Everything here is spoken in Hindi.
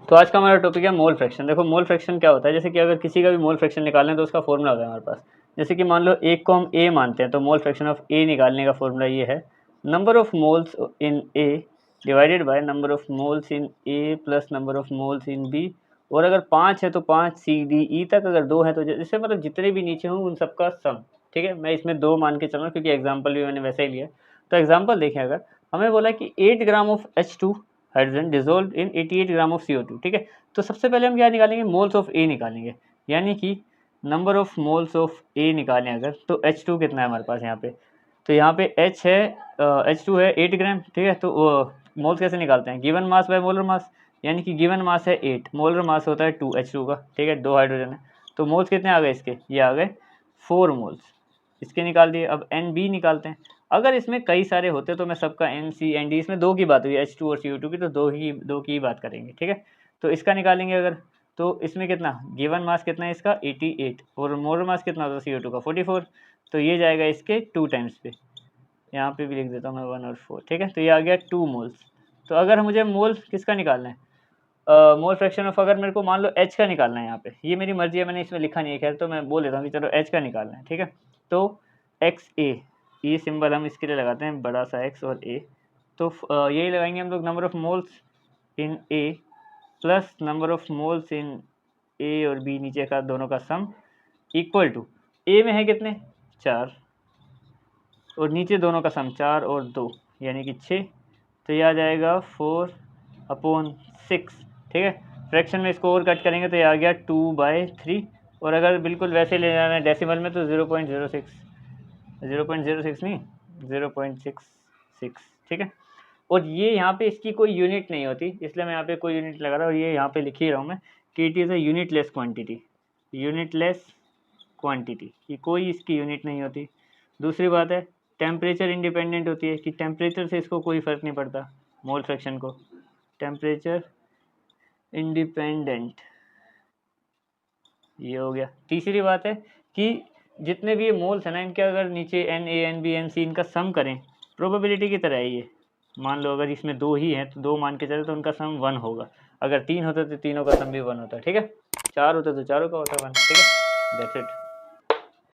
तो आज का हमारा टॉपिक है मोल फ्रैक्शन। देखो मोल फ्रैक्शन क्या होता है, जैसे कि अगर किसी का भी मोल फ्रैक्शन निकालना है तो उसका फॉर्मूला होता है हमारे पास। जैसे कि मान लो एक को हम ए मानते हैं, तो मोल फ्रैक्शन ऑफ ए निकालने का फॉर्मूला ये है, number of moles in A divided by number of moles in A plus number of moles in B. और अगर 5 है तो 5 सी डी ई तक, अगर 2 है तो जैसे मतलब जितने भी नीचे हों उन सबका सम। ठीक है, मैं इसमें 2 मान के चल रहा हूँ क्योंकि एग्जाम्पल भी मैंने वैसे ही लिया। तो एग्जाम्पल देखें, अगर हमें बोला कि 8 gram of H2 hydrogen dissolve in 88 gram of CO2। ठीक है, तो सबसे पहले हम क्या निकालेंगे, मोल्स ऑफ ए निकालेंगे, यानी कि नंबर ऑफ मोल्स ऑफ ए निकालें अगर, तो H2 कितना है हमारे पास यहाँ पे, तो यहाँ पे H है H2 है 8 ग्राम। ठीक है, तो मोल्स कैसे निकालते हैं, given mass by molar mass, यानी कि गिवन मास है 8, मोलर मास होता है 2 H2 का। ठीक है, 2 हाइड्रोजन है, तो मोल्स कितने आ गए इसके, ये आ गए 4 मोल्स, इसके निकाल दिए। अब NB निकालते हैं। अगर इसमें कई सारे होते तो मैं सबका NC ND, इसमें 2 की बात हुई H2 और CO2 की, तो दो की ही बात करेंगे। ठीक है, तो इसका निकालेंगे अगर, तो इसमें कितना गिवन मास कितना है इसका 88, और मोलर मास कितना होता है CO2 का 44, तो ये जाएगा इसके 2 टाइम्स पे, यहाँ पे भी लिख देता हूँ मैं 1 और 4। ठीक है, तो ये आ गया 2 मोल्स। तो अगर मुझे मोल किसका निकालना है, मोल फ्रैक्शन ऑफ, अगर मेरे को मान लो H का निकालना है, यहाँ पे ये मेरी मर्जी है, मैंने इसमें लिखा नहीं है खैर, तो मैं बोल देता हूँ कि चलो H का निकालना है। ठीक है, तो XA, ये सिंबल हम इसके लिए लगाते हैं बड़ा सा X और A, तो यही लगाएंगे हम लोग, number of moles in A plus number of moles in A और B नीचे का दोनों का सम, इक्वल टू A में है कितने 4 और नीचे दोनों का सम 4 और 2 यानी कि 6, तो ये आ जाएगा 4/6। ठीक है, फ्रैक्शन में इसको और कट करेंगे तो ये आ गया 2/3, और अगर बिल्कुल वैसे ले जाना है डेसिमल में तो 0.06 नहीं 0.66। ठीक है, और ये यहाँ पे इसकी कोई यूनिट नहीं होती, इसलिए मैं यहाँ पे कोई यूनिट लगा रहा हूँ, और ये यहाँ पे लिख ही रहा हूँ मैं कि it is a unitless quantity, unitless quantity, ये कोई इसकी यूनिट नहीं होती। दूसरी बात है टेम्परेचर इंडिपेंडेंट होती है, कि टेम्परेचर से इसको कोई फ़र्क नहीं पड़ता मोल फ्रैक्शन को, टेम्परेचर इंडिपेंडेंट, ये हो गया। तीसरी बात है कि जितने भी ये मोल्स हैं ना, इनके अगर नीचे Na Nb Nc इनका सम करें, प्रोबेबिलिटी की तरह है ये। मान लो अगर इसमें 2 ही हैं तो 2 मान के चले तो उनका सम 1 होगा, अगर 3 होता तो तीनों का सम भी 1 होता। ठीक है, 4 होता तो चारों का होता 1। ठीक है, दैट्स इट।